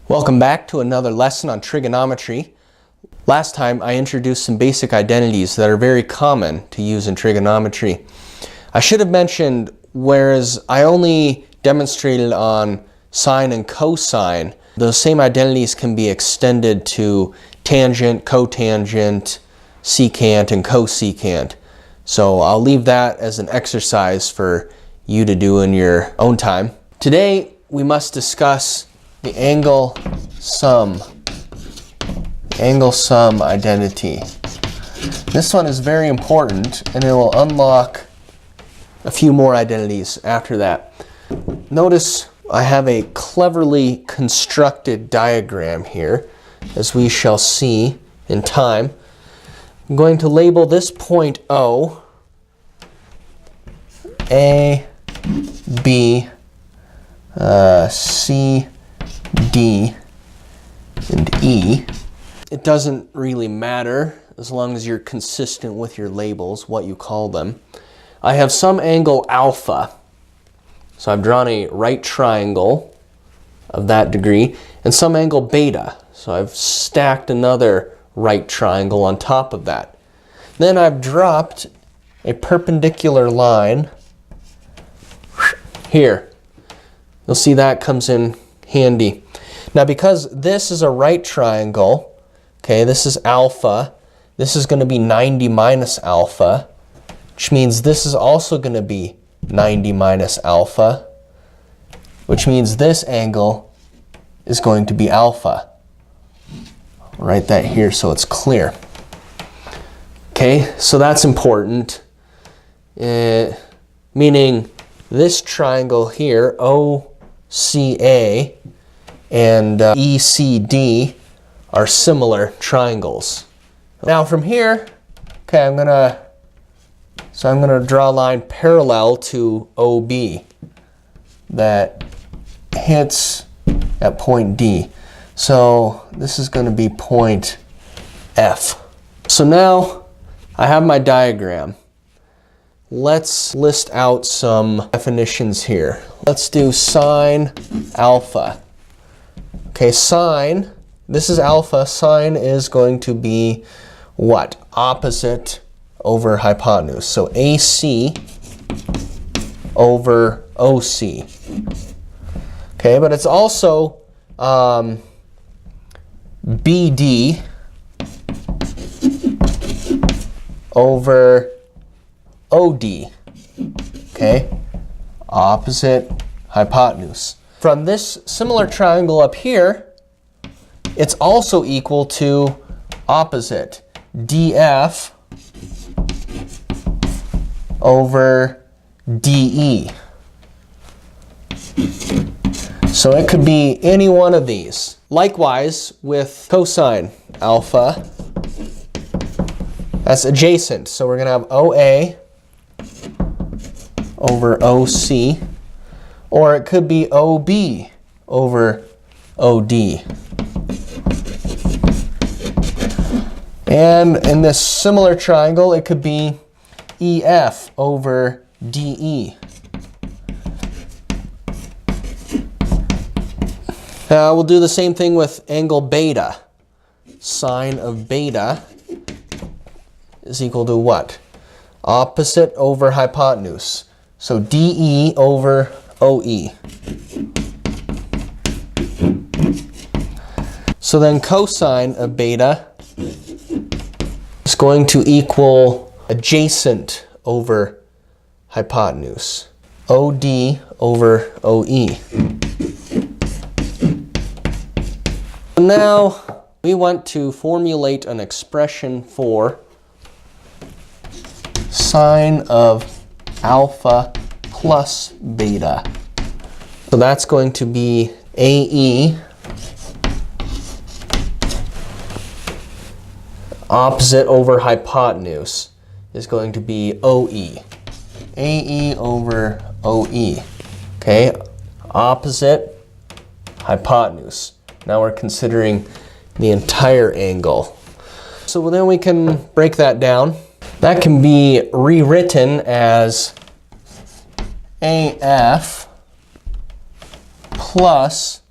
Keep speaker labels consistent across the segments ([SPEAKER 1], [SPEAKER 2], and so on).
[SPEAKER 1] Welcome back to another lesson on trigonometry. Last time I introduced some basic identities that are very common to use in trigonometry. I should have mentioned, whereas I only demonstrated on sine and cosine, those same identities can be extended to tangent, cotangent, secant, and cosecant. So I'll leave that as an exercise for you to do in your own time. Today we must discuss the angle sum identity. This one is very important, and it will unlock a few more identities after that. Notice I have a cleverly constructed diagram here, as we shall see in time. I'm going to label this point O, A, B, C, D, and E. It doesn't really matter as long as you're consistent with your labels, what you call them. I have some angle alpha. So I've drawn a right triangle of that degree, and some angle beta. So I've stacked another right triangle on top of that. Then I've dropped a perpendicular line here. You'll see that comes in handy. Now because this is a right triangle, okay, this is alpha, this is going to be 90 minus alpha, which means this is also going to be 90 minus alpha, which means this angle is going to be alpha. I'll write that here so it's clear. Okay, so that's important, meaning this triangle here, OCA, and ECD are similar triangles. Now from here, okay, I'm gonna draw a line parallel to OB that hits at point D. So this is going to be point F. So now I have my diagram. Let's list out some definitions here. Let's do sine alpha. Okay, sine, this is alpha, sine is going to be what? Opposite over hypotenuse. So AC over OC. Okay, but it's also BD over OD. Okay, opposite hypotenuse. From this similar triangle up here, it's also equal to opposite DF over DE. So it could be any one of these. Likewise with cosine alpha, that's adjacent. So we're going to have OA over OC, or it could be OB over OD. And in this similar triangle, it could be EF over DE. Now we'll do the same thing with angle beta. Sine of beta is equal to what? Opposite over hypotenuse. So DE over OE. So then cosine of beta is going to equal adjacent over hypotenuse. OD over OE. Now we want to formulate an expression for sine of alpha plus beta. So that's going to be AE opposite over hypotenuse is going to be OE. AE over OE. Okay, opposite hypotenuse. Now we're considering the entire angle. So then we can break that down. That can be rewritten as AF plus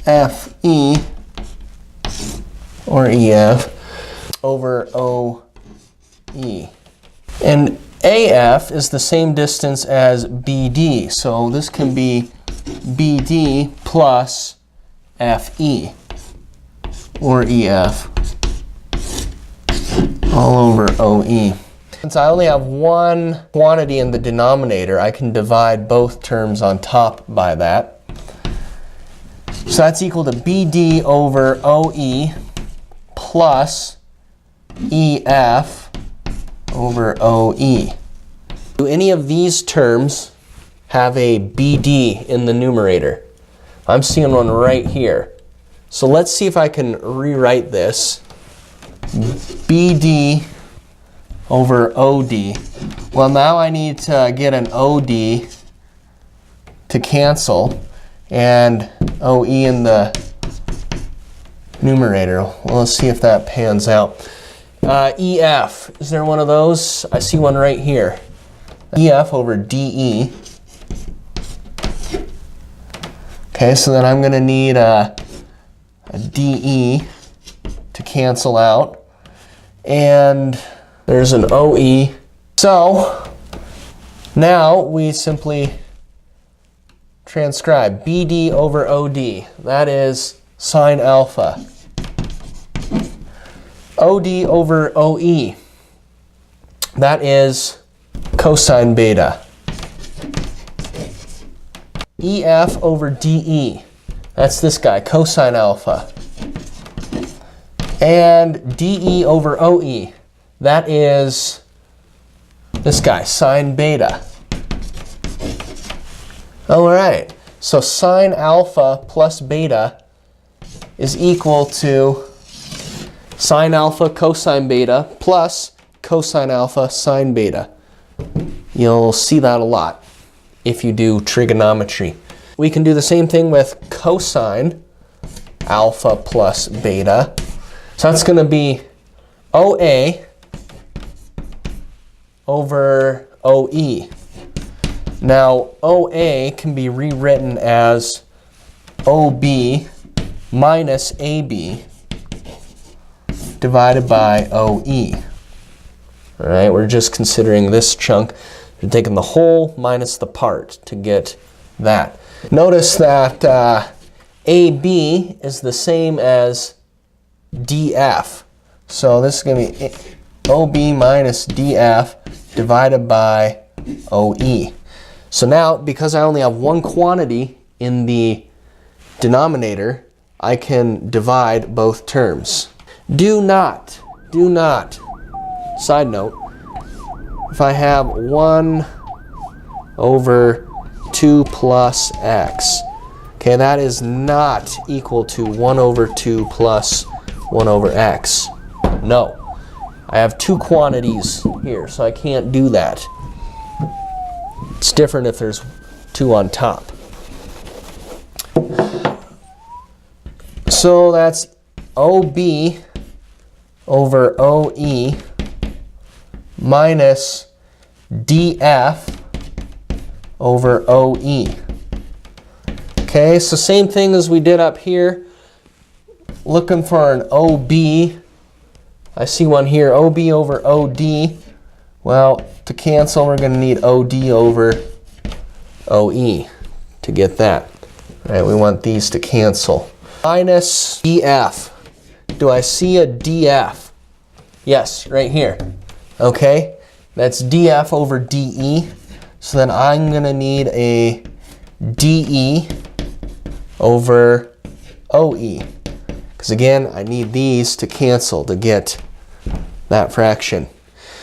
[SPEAKER 1] FE or EF over OE. And AF is the same distance as BD, so this can be BD plus FE or EF all over OE. Since I only have one quantity in the denominator, I can divide both terms on top by that. So that's equal to BD over OE plus EF over OE. Do any of these terms have a BD in the numerator? I'm seeing one right here. So let's see if I can rewrite this. BD over OD. Well, now I need to get an OD to cancel and OE in the numerator. Well, let's see if that pans out. EF, is there one of those? I see one right here. EF over DE. Okay, so then I'm going to need a DE to cancel out. And there's an OE. So now we simply transcribe BD over OD. That is sine alpha. OD over OE. That is cosine beta. EF over DE. That's this guy, cosine alpha. And DE over OE. That is this guy, sine beta. All right, so sine alpha plus beta is equal to sine alpha cosine beta plus cosine alpha sine beta. You'll see that a lot if you do trigonometry. We can do the same thing with cosine alpha plus beta. So that's going to be OA over OE. Now, OA can be rewritten as OB minus AB divided by OE. All right, we're just considering this chunk. We're taking the whole minus the part to get that. Notice that AB is the same as DF. So this is going to be OB minus DF divided by OE. So now, because I only have one quantity in the denominator, I can divide both terms. Do not, side note, if I have 1 over 2 plus x, okay, that is not equal to 1 over 2 plus 1 over x. No, I have two quantities here, so I can't do that. It's different if there's two on top. So that's OB over OE minus DF over OE. Okay, so same thing as we did up here. Looking for an OB. I see one here, OB over OD. Well, to cancel, we're going to need OD over OE to get that. All right, we want these to cancel. Minus DF. Do I see a DF? Yes, right here. Okay, that's DF over DE. So then I'm going to need a DE over OE. Because again, I need these to cancel to get that fraction.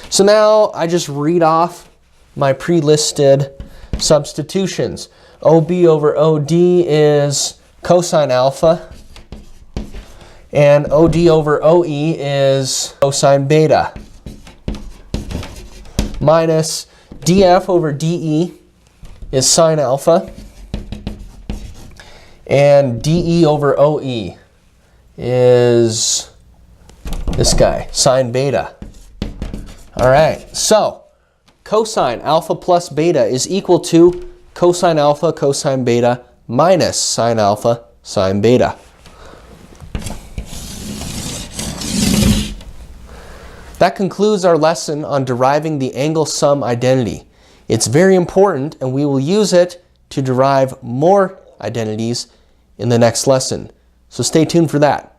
[SPEAKER 1] So now I just read off my pre-listed substitutions. OB over OD is cosine alpha, and OD over OE is cosine beta, minus DF over DE is sine alpha, and DE over OE is this guy, sine beta. All right, so cosine alpha plus beta is equal to cosine alpha cosine beta minus sine alpha sine beta. That concludes our lesson on deriving the angle sum identity. It's very important, and we will use it to derive more identities in the next lesson. So stay tuned for that.